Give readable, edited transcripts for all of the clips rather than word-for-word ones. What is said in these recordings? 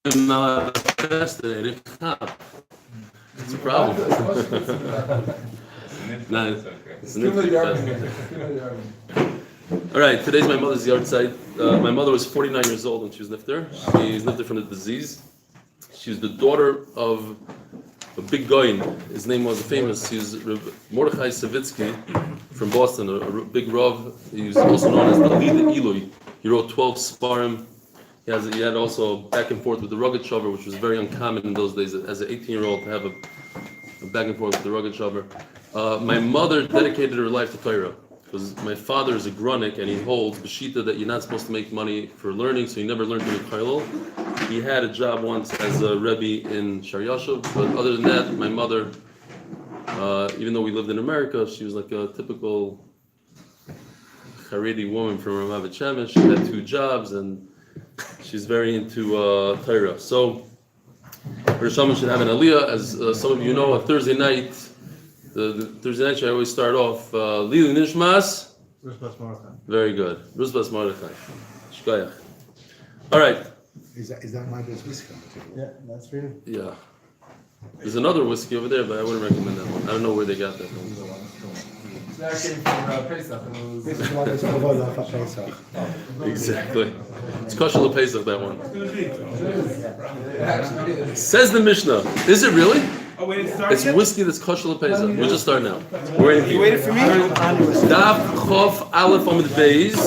not today. It's a problem. No, it's all right, today's my mother's yard site. My mother was 49 years old when she was nifter. She's nifter from the disease. She was the daughter of a big guy. His name was famous. He was Mordechai Savitsky from Boston, a big rav. He was also known as the Eli. He wrote 12 Sfarim. He had also back and forth with the rugged shover, which was very uncommon in those days as an 18-year-old to have a back and forth with the rugged shover. My mother dedicated her life to Torah because my father is a grunik and he holds b'shita that you're not supposed to make money for learning, so he never learned to be kollel. He had a job once as a rebbe in Shar Yashuv, but other than that, my mother, even though we lived in America, she was like a typical Haredi woman from Ramat Shemesh. She had 2 jobs and she's very into Torah. So Rosh Hashanah should have an aliyah, as some of you know. A Thursday night, the Thursday night I always start off Lili Nishmas. Rusbas Mordechai. Very good. Rusbas Mordechai. Shkoyach. All right. Is that my best whiskey? Yeah, that's for you. Yeah. There's another whiskey over there, but I wouldn't recommend that one. I don't know where they got that from. That came from Pesach. This is one that's over for Pesach. Exactly. It's kosher Pesach, that one. Says the Mishnah. Is it really? Oh, wait, it started? It's whiskey that's kosher Pesach. We'll just start now. We're waiting for you. Waited for me? Daf Chof Aleph Amud Beis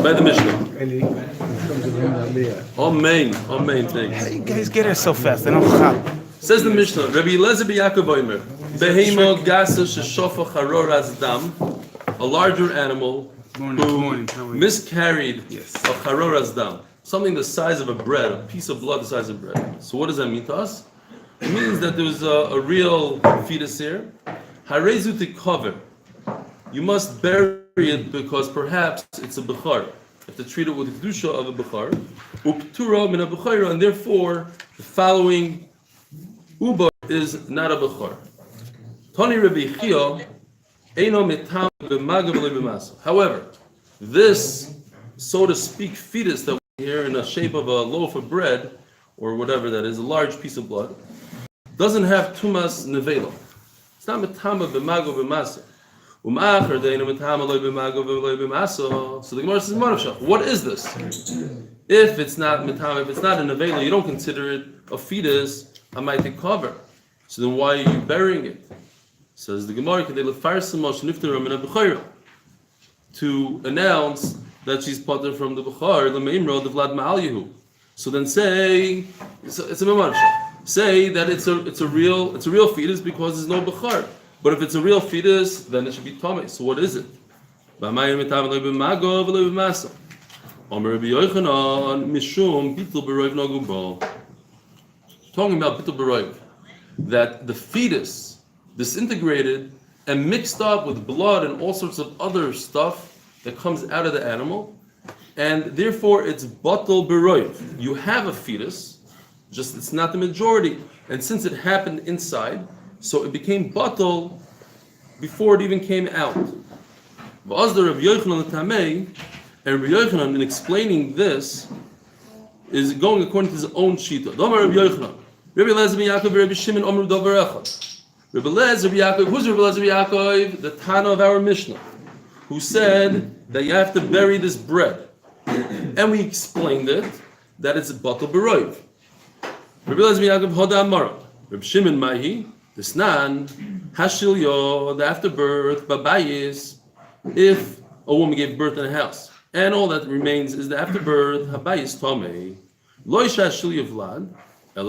by the Mishnah. Amen. Amen. Thanks. How do you guys get here so fast? I don't know. Says the Mishnah, Rabbi Eliezer B'Yaakov Omer, Behema Gasa Sheshofa Charoras Dam, a larger animal who miscarried a Charoras Dam, something the size of a bread, a piece of blood the size of bread. So what does that mean to us? It means that there's a real fetus here. Harezu Tikover. You must bury it because perhaps it's a Bechor. You have to treat it with the Kedusha of a Bechor. Uptura min a Bechor, and therefore the following Uba is not a Bechor. Tani Rabbi Chio, Eino Metam B'Magav B'Masa. However, this, so to speak, fetus that we hear in the shape of a loaf of bread, or whatever that is, a large piece of blood, doesn't have Tumas Nevela. It's not Metam B'Magav B'Masa. U'ma'achar Deino Metam B'Magav B'Masa. So the Gemara says, Manavshach, what is this? If it's not Metam, if it's not a Nevela, you don't consider it a fetus. I might take cover. So then why are you burying it? Says the Gemara, to announce that she's potter from the Bechor, the Meimro, the Vlad Ma'al. So then say it's a Memarsha. Say that it's a real fetus because there's no Bechor. But if it's a real fetus, then it should be Tomei. So what is it? Talking about Bitul B'Roiv, that the fetus disintegrated and mixed up with blood and all sorts of other stuff that comes out of the animal, and therefore it's Batul B'Roiv. You have a fetus, just it's not the majority, and since it happened inside, so it became Batul before it even came out. V'azdar Rav Yochanan Tamei, and Rav Yochanan, in explaining this, is going according to his own shita. Domar Rav Yochanan. Rabbi Eliezer ben Yaakov, Rabbi Shimon, Omer Dover Echad. Rabbi Eliezer ben Yaakov, who's Rabbi Eliezer ben Yaakov? The Tana of our Mishnah, who said that you have to bury this bread. And we explained it, that it's Batul B'Roiv. Rabbi Eliezer ben Yaakov, Hoda Amara. Rabbi Shimon Mahi, the Snan, Hashilyo, the afterbirth, Babayis, if a woman gave birth in a house. And all that remains is the afterbirth, Habayis Tomei. Lo Isha Shilyo Vlad. Not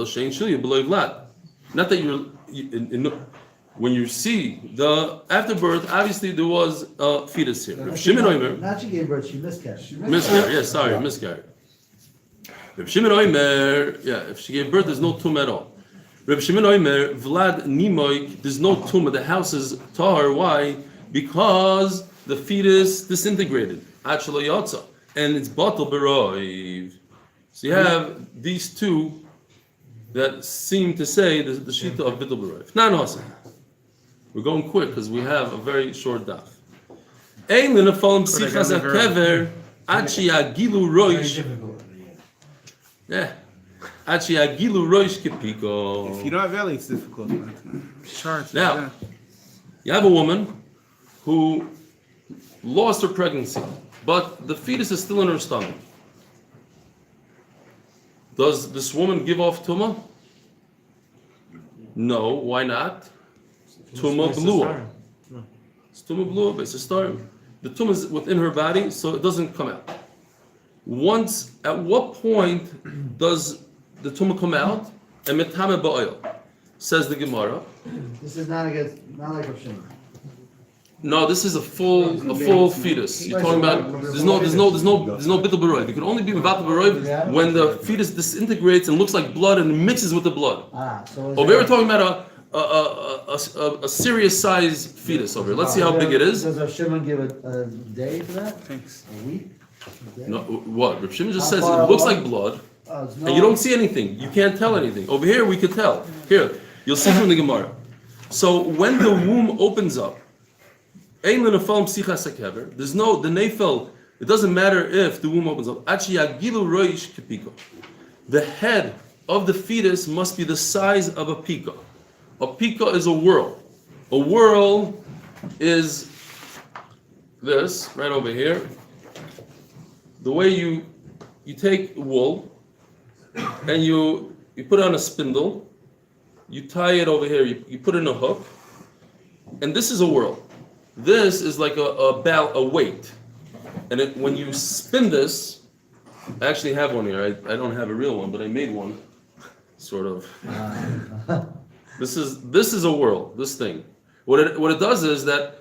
that when you see the afterbirth, obviously there was a fetus here. Reb Shimon Omer. Not she gave birth, she miscarried. Miscarried, yes, sorry, miscarried. Reb Shimon Omer, if she gave birth, there's no tumah at all. Reb Shimon Omer, Vlad Nimoik, there's no tumah. The house is tahar. Why? Because the fetus disintegrated. Achalo Yotza, and it's Batul B'Roiv. So you have these two that seem to say the shita of Bitul B'Roiv. Nan we're going quick because we have a very short daf. Ein l'nefalem psichas hakever ad sheyagilu roish. Yeah. If you don't have Eli, it's difficult. Charts. Now, you have a woman who lost her pregnancy, but the fetus is still in her stomach. Does this woman give off tumah? No. Why not? Tumah blua. It's tumah blua, but it's a star. The tumah is within her body, so it doesn't come out. At what point does the tumah come out? And metame ba'oil, says the Gemara. This is not like Rav Shimon. No, this is a full fetus. You're talking about there's no bittul b'roiv. You can only be bittul b'roiv when the fetus disintegrates and looks like blood and mixes with the blood. So Over here we're talking about a serious size fetus over here. Let's see how big it is. Does Rav Shimon give a day for that? Thanks. A week? No, what? Rav Shimon just says it looks like blood, and you don't see anything. You can't tell anything. Over here we could tell. Here, you'll see from the Gemara. So when the womb opens up, there's no the nefel. It doesn't matter if the womb opens up. The head of the fetus must be the size of a pika. A pika is a whirl. A whirl is this right over here. The way you take wool and you put it on a spindle, you tie it over here. You put it in a hook, and this is a whirl. This is like a weight, and when you spin this, I actually have one here. I don't have a real one, but I made one, sort of. This is a whirl. This thing. What it does is that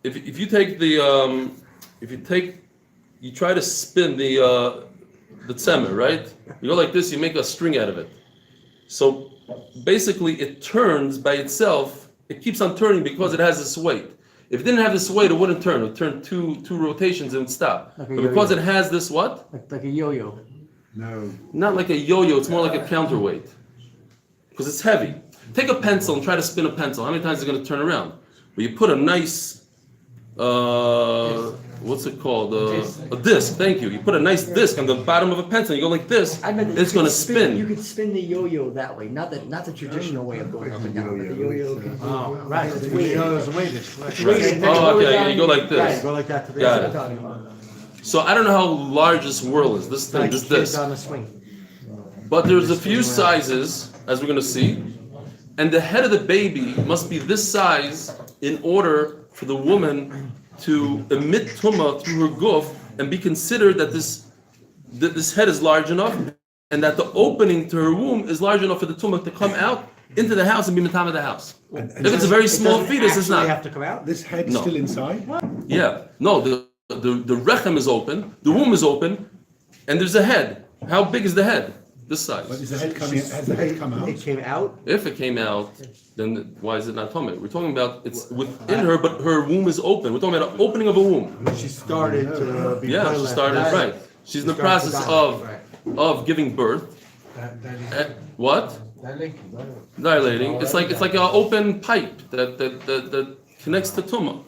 if you take you try to spin the tzemer, right? You go like this. You make a string out of it. So basically, it turns by itself. It keeps on turning because it has this weight. If it didn't have this weight, it wouldn't turn. It would turn two rotations and it would stop. But because it has this what? Like a yo-yo. No. Not like a yo-yo. It's more like a counterweight. Because it's heavy. Take a pencil and try to spin a pencil. How many times is it going to turn around? But you put a nice, what's it called? A disc. Thank you. You put a nice disc on the bottom of a pencil. You go like this. It's going to spin. You could spin the yo-yo that way, not the traditional way of going up and down. But the yo-yo. Right. It's weighted. Oh, okay. You go like this. Right, go like that to the Got it. talking about. So I don't know how large this whirl is. This thing, this disc. on a swing. But there's a few sizes, as we're going to see. And the head of the baby must be this size in order for the woman to emit tumah through her guf and be considered that this head is large enough and that the opening to her womb is large enough for the tumah to come out into the house and be mitam of the house. And If it's a very small fetus, it's not. Have to come out. This head's No. still inside? Yeah. No, the rechem is open, the womb is open, and there's a head. How big is the head? This But size. is the head coming? Has the head come out? It came out. If it came out, then why is it not tummy? We're talking about it's within her, but her womb is open. We're talking about an opening of a womb. She started to be Yeah, she started right. She's in the process of giving birth. What? Dilating. It's like an open pipe that connects to tumah.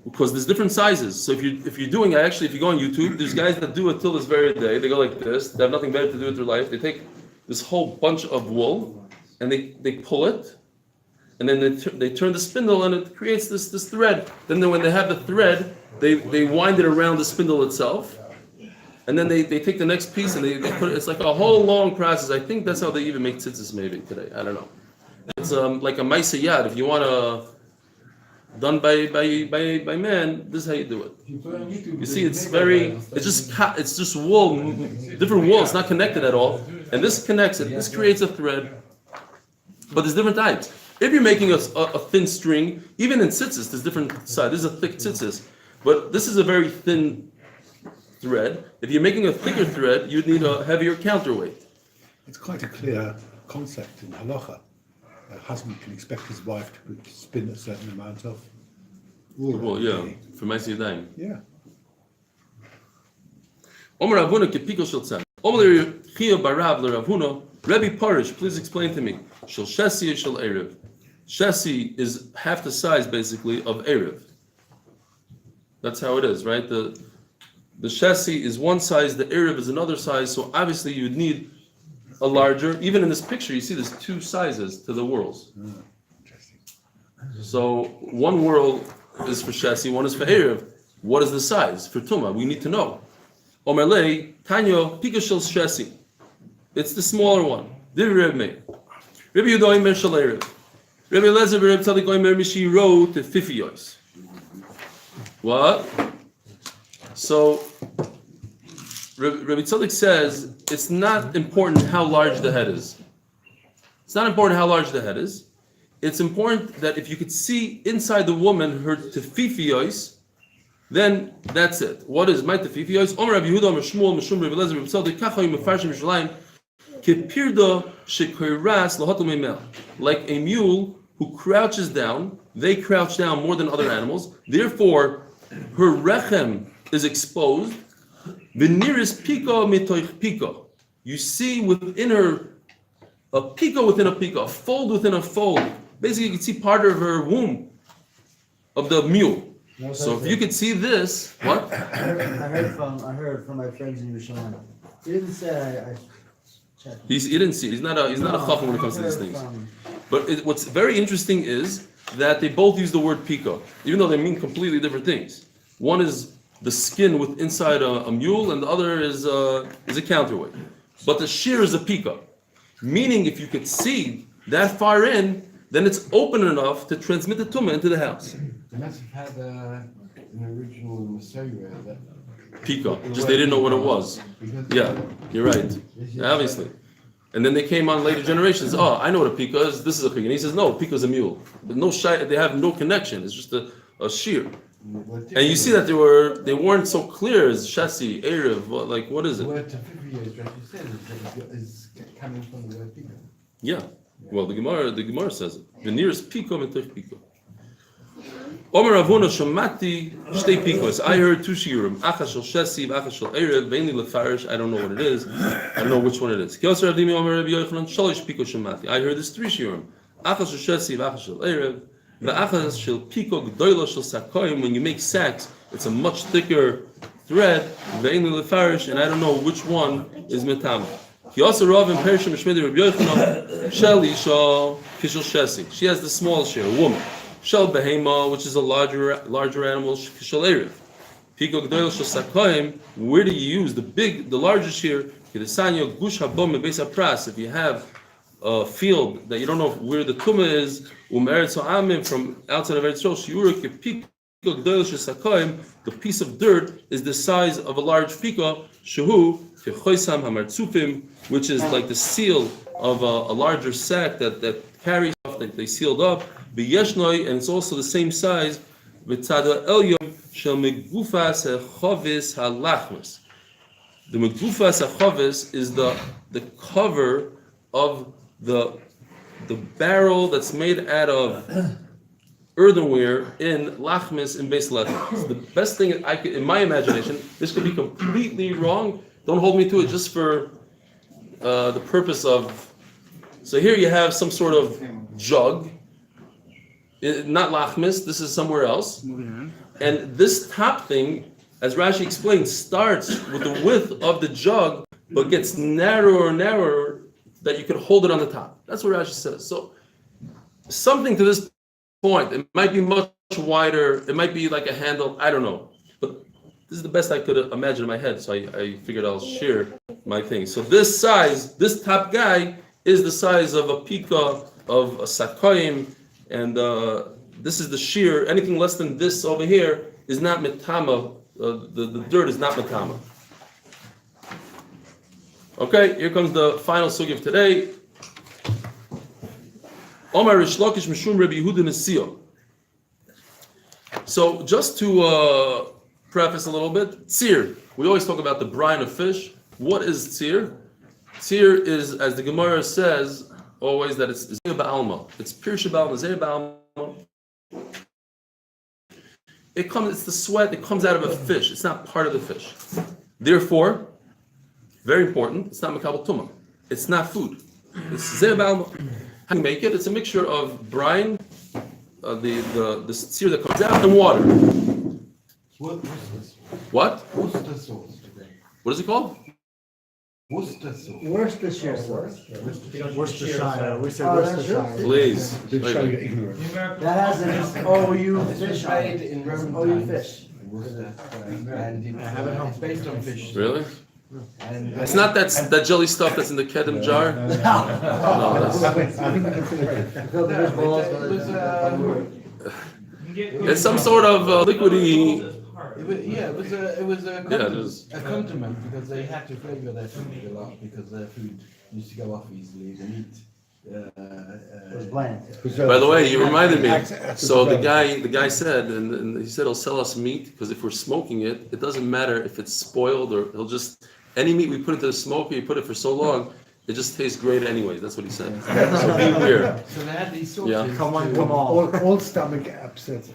Because there's different sizes. So if you're doing actually, if you go on YouTube, there's guys that do it till this very day. They go like this. They have nothing better to do with their life. They take this whole bunch of wool and they pull it, and then they turn the spindle and it creates this thread. Then when they have the thread, they wind it around the spindle itself, and then they take the next piece and they put it. It's like a whole long process. I think that's how they even make tzitzis maybe today. I don't know. It's like a ma'aseh yad. If you want to done by man, this is how you do it. You see, it's just wool, different wool. It's not connected at all, and this connects it. This creates a thread. But there's different types. If you're making a thin string, even in tzitzis, there's different size. This is a thick tzitzis, but this is a very thin thread. If you're making a thicker thread, you'd need a heavier counterweight. It's quite a clear concept in halacha. A husband can expect his wife to spin a certain amount of wool. Well, yeah, for ma'aseh yadayim. Yeah. Omer Ravuna kepiko shel tzem. Omer Chia barav leRavuna. Rebbe Parish, please explain to me. Shel shesi shel erev. Shesi is half the size, basically, of erev. That's how it is, right? the chassis is one size, the Erev is another size, so obviously you would need a larger, even in this picture, you see there's two sizes to the whorls. So one whorl is for chassis, one is for Erev. What is the size for Tumah? We need to know. Omer lei, Tanyo, Pikashel chassis. It's the smaller one. Div Reb Meir. Rabbi Yehuda Omer Shel Erev. Rabbi Eliezer Reb Tzadik Omer Mishi wrote to 50 yois. What? So Rabbi Tzadik says it's not important how large the head is. It's not important how large the head is. It's important that if you could see inside the woman her tefifiyos, then that's it. What is my tefifiyos? Omer Rabbi Yehuda, Omer Shmuel, Meshum Rabbi Eliezer, Rabbi Tzadik, Kacha Yimefarshim Yerushalayim, Kepirdo Shekoiras Lohatul Meimel. Like a mule who crouches down, they crouch down more than other animals. Therefore, her rechem is exposed. The nearest pico mitoich pico. You see within her a pico within a pico, a fold within a fold. Basically, you can see part of her womb of the mule. No, So if you could see this, what? I heard from my friends in Yerushalayim. He didn't say I checked. He didn't see it. He's not a chacham when it comes to these things. But what's very interesting is that they both use the word pico, even though they mean completely different things. One is the skin with inside a mule, and the other is a counterweight. But the shear is a pico, meaning if you could see that far in, then it's open enough to transmit the tumah into the house. They must have had an original Messiah that Pico, just they didn't know what it was. Yeah, you're right. Obviously. And then they came on later generations. Oh, I know what a pico is. This is a pico. And he says, no, pico is a mule. But they have no connection. It's just a shear. And you see that they weren't so clear as chassis, Erev, what is the it? word tefifia is what you said is coming from the word pico. Yeah. Well, the Gemara says it. The nearest pico metoch pico. Omer Avuna Shamati Shtei Pikos. I heard two shiurim. Achas shel Shesi, Achas shel Erev, Veini lefarish. I don't know what it is. I don't know which one it is. Kiyosar Avdimi Omer Rabbi Yochanan Shalish Pikos Shamati. I heard there's three shiurim. Achas shel Shesi, Achas shel Erev, Ve'achas shel Piko Gdoilo shel Sakoyim. When you make sacks, it's a much thicker thread. Veini lefarish, and I don't know which one is metama. Kiyosar Rav and Perishim Shmedi Rabbi Yochanan Shalisha Kishel Shesi. She has the small share, a woman. Shel behema, which is a larger animal, shel erev. Pico gdoil shel sakoim. Where do you use the largest here? Kedesanyo gush habom beis hapras. If you have a field that you don't know where the tumah is, eretz ha'amim, from outside of Eretz Yisrael, shiuruk pico gdoil shel sakoim. The piece of dirt is the size of a large pico. Shehu kechoisam hamartzufim, which is like the seal of a larger sack that carries stuff that they sealed up. B'yeshnoi, and it's also the same size. V'tzada elyon shel megufas hachovis halachmas. The megufas hachovis is the cover of the barrel that's made out of earthenware in lachmas in Beis Lechem. It's the best thing I could, in my imagination. This could be completely wrong. Don't hold me to it, just for the purpose of. So here you have some sort of jug. Not lachmis, this is somewhere else. And this top thing, as Rashi explains, starts with the width of the jug, but gets narrower and narrower that you can hold it on the top. That's what Rashi says. So something to this point, it might be much wider, it might be like a handle, I don't know. But this is the best I could imagine in my head, so I figured I'll share my thing. So this size, this top guy, is the size of a pika, of a sakoim, and this is the shear. Anything less than this over here is not metama. The dirt is not metama. Okay, here comes the final sugi of today. Omar Rish Lakish Mishum Rabbi Yehuda Nesio. So just to preface a little bit, tzir. We always talk about the brine of fish. What is tzir? Tzir is, as the Gemara says, always that it's Zeh Ba'alma. It's Pirsha Ba'alma, Zeh Ba'alma. It's the sweat that comes out of a fish. It's not part of the fish. Therefore, very important, it's not Makabal Tumah. It's not food. It's Zeh Ba'alma. How do you make it? It's a mixture of brine, the tzir that comes out, and water. What is this? What? Worcester sauce today. What is it called? Worcester sauce. Worcestershire sauce. Worcestershire. We said Oh, that's Worcestershire. Please. They show you ignorance. That has an OU This was fish on made it. in Roman OU times. fish. in Worcester. And it's based on fish. Really? And It's not that jelly stuff that's in the kedem jar? No, that's, I think we can feel it. Fill the fish balls. it's some sort of liquidy. it was Yeah, it is. a condiment because they had to flavor their food a lot because their food used to go off easily. The meat. It was bland. By the way, you reminded me. Accent So the development. guy said, and he said he'll sell us meat because if we're smoking it, it doesn't matter if it's spoiled or he'll just any meat we put into the smoker, you put it for so long, it just tastes great anyways. That's what he said. So be aware. So they had these sauces. Yeah. Come on, to- come on. All stomach upset.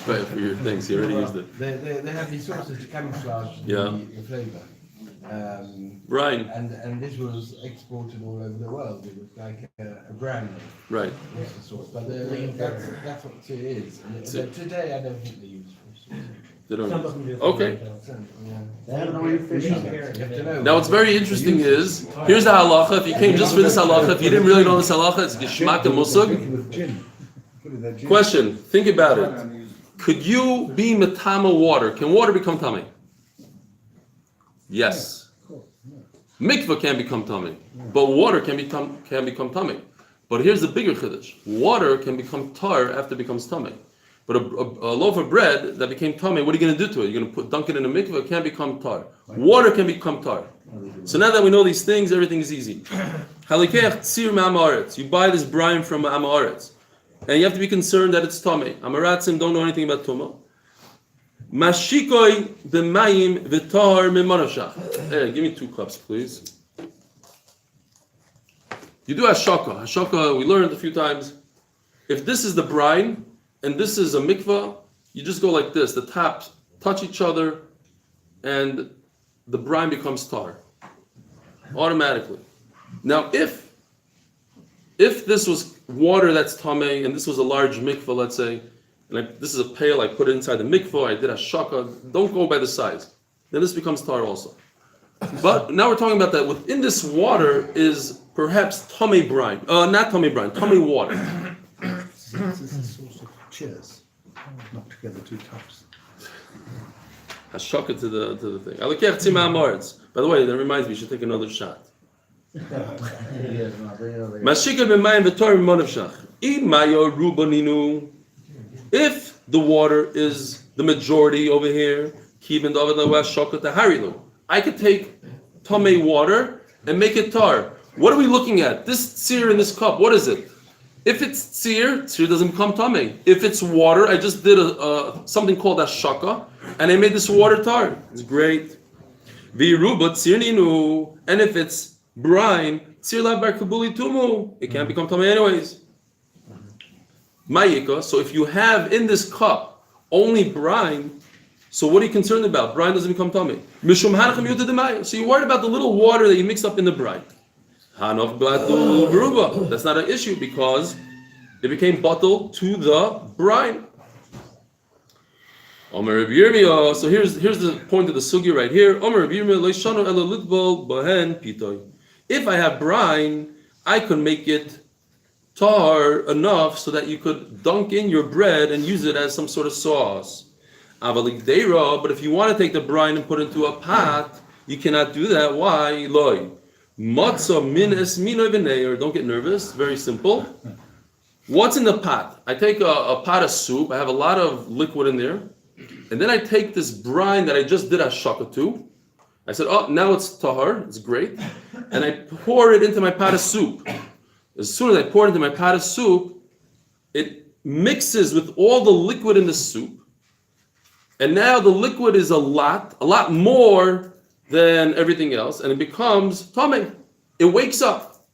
Right, for your things. He already used it. They had these sauces to camouflage Yeah. the flavour. Right, And this was exported all over the world. It was like a brand name, right. Worcester sauce. But that's what it is. And today I don't think they use fish sauce. They don't. Okay. Yeah. They have an OU fish on it. You have to know. Now what's very interesting is, here's the halacha. If you came just for this halacha, if you didn't really know this halacha, it's geshmak and musug. Drinking with gin. Put in their gin. Question, think about it. Could you be metama water? Can water become tummy? Yes. Mikvah can become tummy, but water can become tummy. But here's the bigger chiddush: water can become tar after it becomes tummy. But a loaf of bread that became tummy, what are you going to do to it? You're going to dunk it in a mikvah. It can't become tar. Water can become tar. So now that we know these things, everything is easy. Halikech tzir ma'amaretz. You buy this brine from Amaretz, and you have to be concerned that it's tummy. Amaratzim don't know anything about tumah. Mashikoi b'mayim v'tar mimanashach. Hey, give me 2 cups, please. You do hashaka. Hashaka, we learned a few times. If this is the brine and this is a mikvah, you just go like this. The tops touch each other, and the brine becomes tar automatically. Now, if this was water that's tamei and this was a large mikvah, let's say. This is a pail, I put it inside the mikvah, I did a shaka, don't go by the size. Then this becomes tar also. But now we're talking about that within this water is perhaps tummy brine. Not tummy brine, tummy water. This is a source of cheers. Knock together 2 cups. A shaka to the thing. By the way, that reminds me, you should take another shot. Mashika b'mayim v'tor mimanavshach. Imayo rubaninu. If the water is the majority over here, I could take tamei water and make it tar. What are we looking at? This tzir in this cup, what is it? If it's tzir doesn't become tamei. If it's water, I just did something called ashaka, and I made this water tar. It's great. And if it's brine, it can't become tamei anyways. Mayika, so if you have in this cup only brine, so what are you concerned about? Brine doesn't become tummy. So you're worried about the little water that you mix up in the brine. That's not an issue because it became bottled to the brine. So here's the point of the sugya right here. If I have brine, I could make it tar enough so that you could dunk in your bread and use it as some sort of sauce. But if you want to take the brine and put it into a pot, you cannot do that. Why? Don't get nervous. Very simple. What's in the pot? I take a pot of soup. I have a lot of liquid in there. And then I take this brine that I just did a shaka to. I said, oh, now it's tahar. It's great. And I pour it into my pot of soup. As soon as I pour it into my pot of soup, it mixes with all the liquid in the soup. And now the liquid is a lot more than everything else, and it becomes tamei. It wakes up.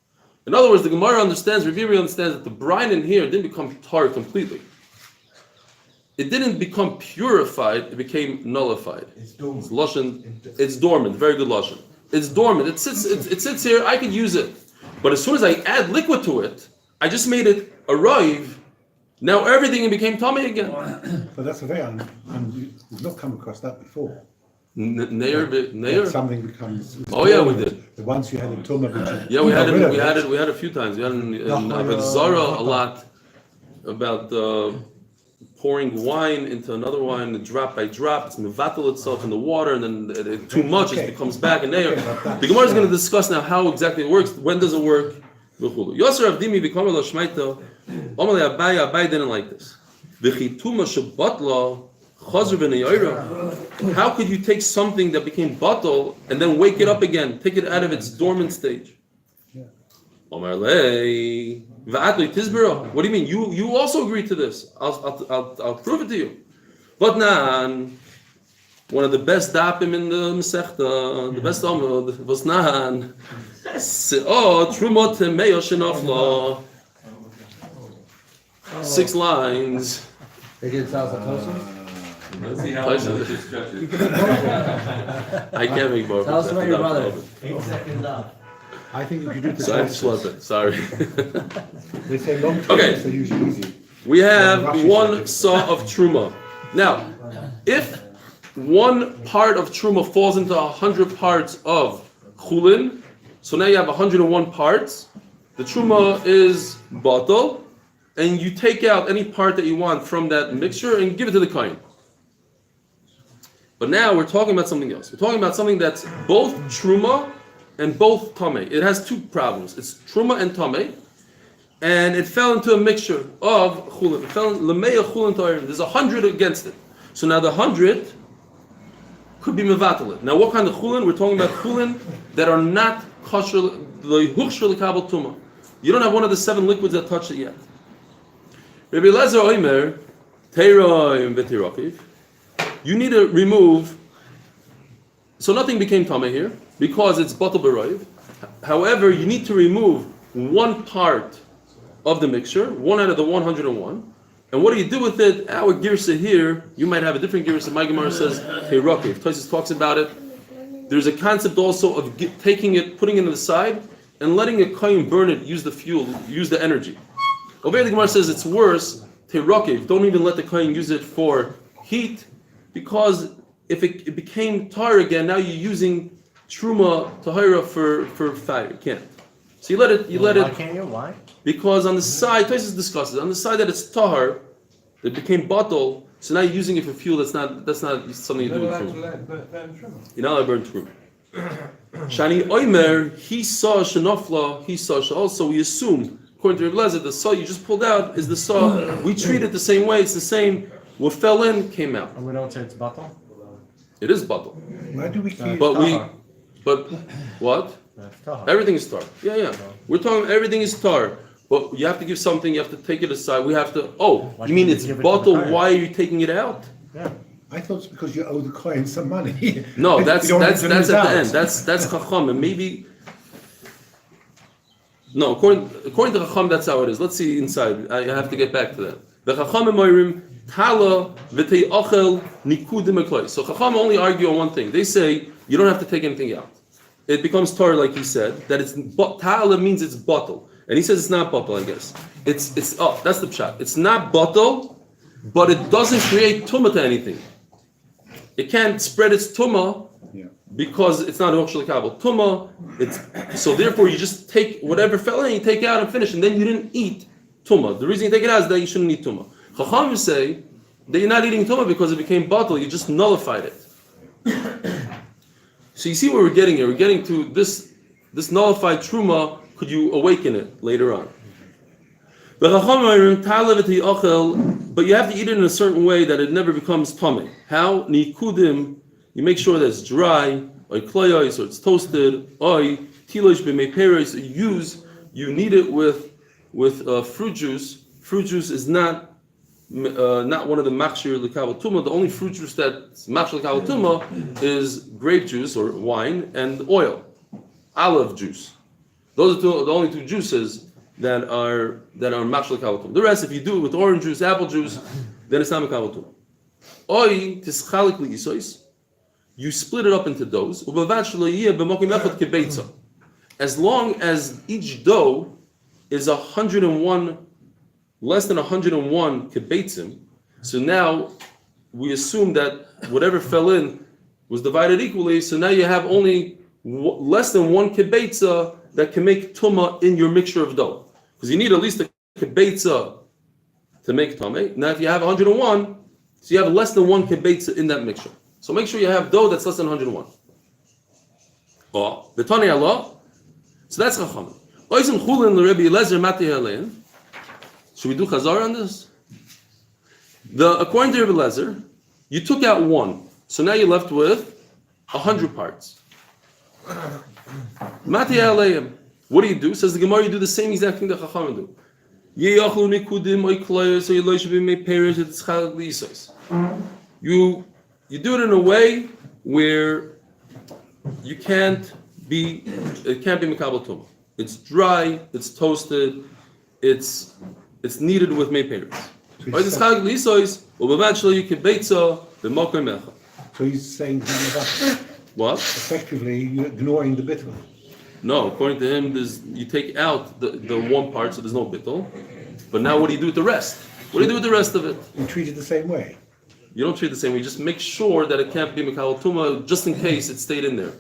In other words, the Gemara understands, Rav Yirmiyah understands that the brine in here didn't become tar completely. It didn't become purified, it became nullified. It's dormant. It's lashon, it's dormant, very good lashon. It's dormant, it sits here, I could use it. But as soon as I add liquid to it, I just made it arrive. Now everything became tamei again. But that's a very, we've not come across that before. Neir. Something becomes. Oh yeah, we did. The ones you had in Tumah. Yeah, we had it. We had it a few times. We had it in Avodah Zarah a lot about pouring wine into another wine, drop by drop. It's mevatel itself in the water, and then too much, it comes back in there. The Gemara is going to discuss now how exactly it works. When does it work? Yosser Avdimi v'kamer lo shmaita. Amalei Abai didn't like this. V'chituma shebatla chazur v'neyira. How could you take something that became batal and then wake it up again, take it out of its dormant stage? Omar lei v'atli tizbira. What do you mean? You also agree to this? I'll prove it to you. But nan, one of the best dapim in the Masechta, the best Amud was nan. Trumot meyo shenafla. 6 lines. They did Salsa Let's see how much this stretches. I can't make more. Tell us about your brother. 8 seconds up. I think if you do the So I have to slap it. Sorry. They say long term, Okay. so usually easy. We have one saw of truma. Now, if one part of truma falls into 100 parts of chulin, so now you have 101 parts. The truma is batal, and you take out any part that you want from that mixture and give it to the kohen. But now we're talking about something else. We're talking about something that's both truma and both tameh. It has 2 problems. It's truma and tameh, and it fell into a mixture of chulin. It fell lemeya chulin ta'arim. There's 100 against it. So now the 100 could be mevatel. Now what kind of chulin? We're talking about chulin that are not kosher, the huchshur l'kabel tuma. You don't have one of the 7 liquids that touch it yet. Rabbi Elazar Omer, Teiroim v'Teirokiv. You need to remove. So nothing became tameh here because it's batal b'roiv. However, you need to remove one part of the mixture, one out of the 101. And what do you do with it? Our girsa here, you might have a different girsa. My Gemara says Teirokiv. Tosis talks about it. There's a concept also of taking it, putting it to the side, and letting a kohen burn it, use the fuel, use the energy. Over the Gemara says it's worse, Teirokiv. Don't even let the kohen use it for heat, because if it became tar again, now you're using truma tahira for fire. You can't. So you let it. Why can't you? Why? Because on the side, Tosis discusses on the side that it's tahar, it became bottle. So now you're using it for fuel. That's not something you do with truma. You're not allowed to burn truma. Shani Omer, he saw shenofla. He saw also. We assume, according to Rabbi Elazar, the saw you just pulled out is the saw. We treat it the same way. It's the same. What fell in came out. And we don't say it's bottle? It is bottle. Why do we keep? But what? Everything is tar. Yeah. We're talking everything is tar. But you have to give something. You have to take it aside. We have to. Oh, you mean it's bottle? Why are you taking it out? Yeah. I thought it's because you owe the coin some money. No, that's You don't at want the to lose out. end. That's chacham, and maybe. No, according to chacham, that's how it is. Let's see inside. I have to get back to that. The chacham moirim tala v'tei ochel nikudim ekloi. So chacham only argue on one thing. They say you don't have to take anything out. It becomes tar, like he said. That it's tala means it's bottle, and he says it's not bottle. I guess it's that's the pshat. It's not bottle, but it doesn't create tumah to anything. It can't spread its tumah because it's not a huchshel kabel tumah. So therefore you just take whatever fell in, you take it out and finish, and then you didn't eat tumah. The reason you take it out is that you shouldn't eat tumah. Chacham say that you're not eating tumah because it became bottle. You just nullified it. So you see where we're getting here. We're getting to this nullified truma. Could you awaken it later on? But you have to eat it in a certain way that it never becomes tummy. How? Nikudim, you make sure that it's dry, or klayos, or it's toasted, or tilosh b'meiperos, you knead it with fruit juice. Fruit juice is not one of the machshir l'kabel tumah. The only fruit juice that's machshir l'kabel tumah is grape juice or wine and oil, olive juice. Those are the only 2 juices that are machshir l'kabel tumah. The rest, if you do it with orange juice, apple juice, then it's not l'kabel tumah. Oy tischalik li'isois. You split it up into doughs. As long as each dough is 101, less than 101 kibbetzim, so now we assume that whatever fell in was divided equally, so now you have only less than one kibetza that can make tuma in your mixture of dough. Because you need at least a kibetza to make tame. Now if you have 101, so you have less than one kibetza in that mixture. So make sure you have dough that's less than 101. Oh, B'tani Allah. So that's Chacham. Oisim chulin l'Rebbe Eliezer Mati Halein. Should we do Chazar on this? According to Rebbe Eliezer, you took out one, so now you're left with 100 parts. Mati Haleim. What do you do? Says the Gemara, you do the same exact thing that Chacham do. You do it in a way where it can't be Mekabel Tumah. It's dry, it's toasted, it's kneaded with mei peres. So he's saying what? Effectively you're ignoring the bittul. No, according to him, you take out the one part, so there's no bittul. But now what do you do with the rest? What do you do with the rest of it? You treat it the same way. You don't treat it the same way. You just make sure that it can't be Mekabel Tumah, just in case it stayed in there.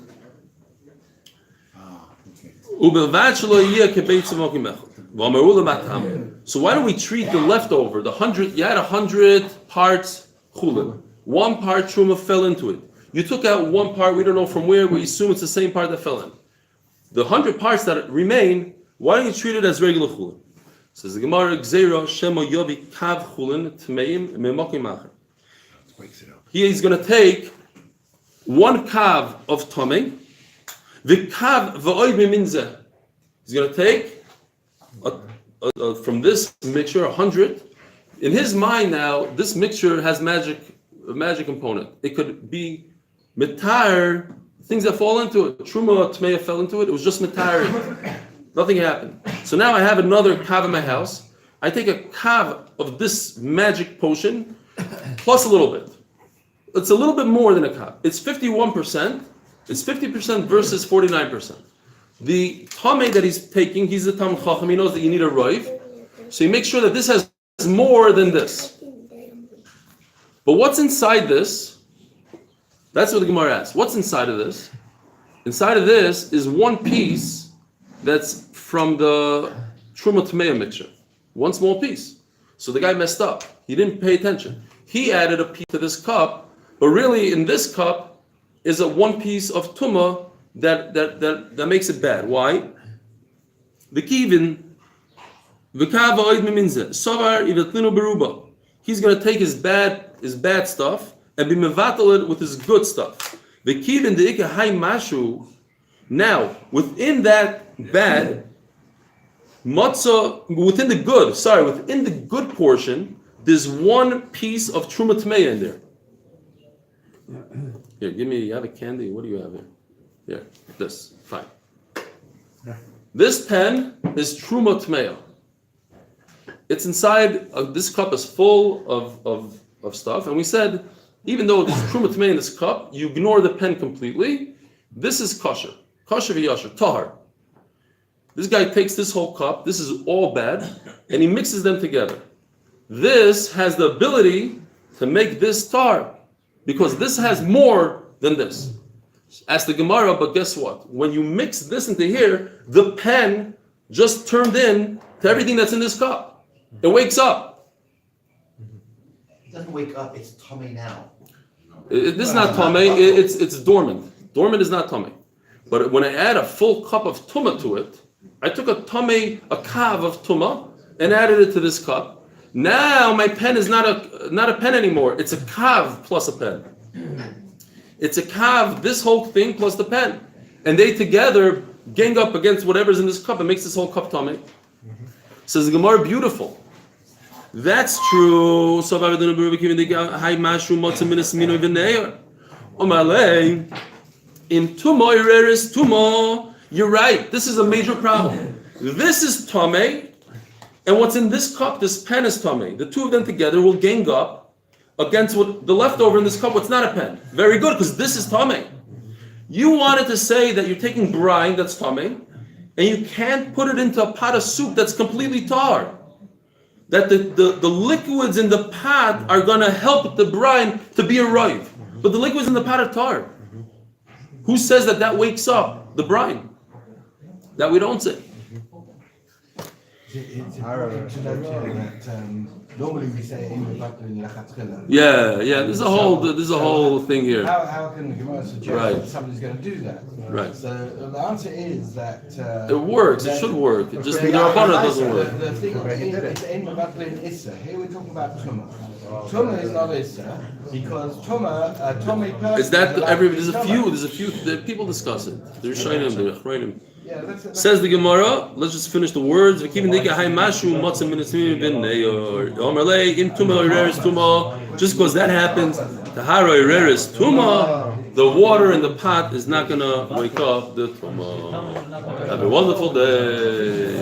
So why don't we treat the leftover, the 100, you had 100 parts chulin, one part truma fell into it. You took out one part, we don't know from where, we assume it's the same part that fell in. The 100 parts that remain, why don't you treat it as regular chulin? Says the Gemara, Gzeira Shema Yovi Kav Chulin Tmeim Memokim Acher. He's going to take one kav of tomei, the kav v'oid miminzeh. He's going to take from this mixture 100. In his mind now, this mixture has a magic component. It could be mitar, things that fall into it. Truma tmeya fell into it. It was just mitar. Nothing happened. So now I have another kav in my house. I take a kav of this magic potion plus a little bit. It's a little bit more than a kav. It's 51%. It's 50% versus 49%. The tameh that he's taking, he's the tam chacham. He knows that you need a roiv, so he makes sure that this has more than this. But what's inside this? That's what the Gemara asks. What's inside of this? Inside of this is one piece that's from the truma tmeya mixture. One small piece. So the guy messed up. He didn't pay attention. He added a piece to this cup, but really in this cup is a one piece of tumah that makes it bad. Why? The kivin, v'kav ha'oid miminzeh, savar ivetlinu beruba. He's going to take his bad stuff and be mevatel it with his good stuff. The kivin de'ika hay mashu. Now, within that bad, within the good portion, there's one piece of truma tmeya in there. Here, you have a candy. What do you have here? Here, this. Fine. This pen is truma tmeya. It's inside. This cup is full of stuff, and we said even though there's truma tmeya in this cup, you ignore the pen completely. This is kosher v'yasher, tahar. This guy takes this whole cup. This is all bad, and he mixes them together. This has the ability to make this tar, because this has more than this. Ask the Gemara, but guess what? When you mix this into here, the pen just turned in to everything that's in this cup. It wakes up. It doesn't wake up, it's tummy now. This is not tummy, it's dormant. Dormant is not tummy. But when I add a full cup of tumah to it, I took a kav of tumah, and added it to this cup. Now my pen is not a pen anymore. It's a kav plus a pen. It's a kav, this whole thing plus the pen. And they together gang up against whatever's in this cup and makes this whole cup tummy. Says the Gemara, beautiful. That's true. In tumo ireris tumo. You're right. This is a major problem. This is tameh, and what's in this cup, this pen is tameh. The two of them together will gang up against what the leftover in this cup. What's not a pen? Very good, because this is tameh. You wanted to say that you're taking brine that's tameh, and you can't put it into a pot of soup that's completely tar. That the liquids in the pot are going to help the brine to be a rive, but the liquids in the pot are tar. Who says that wakes up the brine? That we don't say. It's important to note that normally we say in the Baklin Lachatchila. Yeah, there's a whole thing here. How can the Gemara suggest that somebody's going to do that? Right. So the answer is that It works. It should work. It just the Rabbanah doesn't work. The thing is in the Baklin Issa. Here we're talking about Tumah. Tumah is not Issa because Tumah, Tommy person. Is that there's a few people discuss it. They're Shainim, they're Achrayim. Yeah, that's Says the Gemara, let's just finish the words. Just because that happens, the water in the pot is not gonna wake up the Tumah. Have a wonderful day.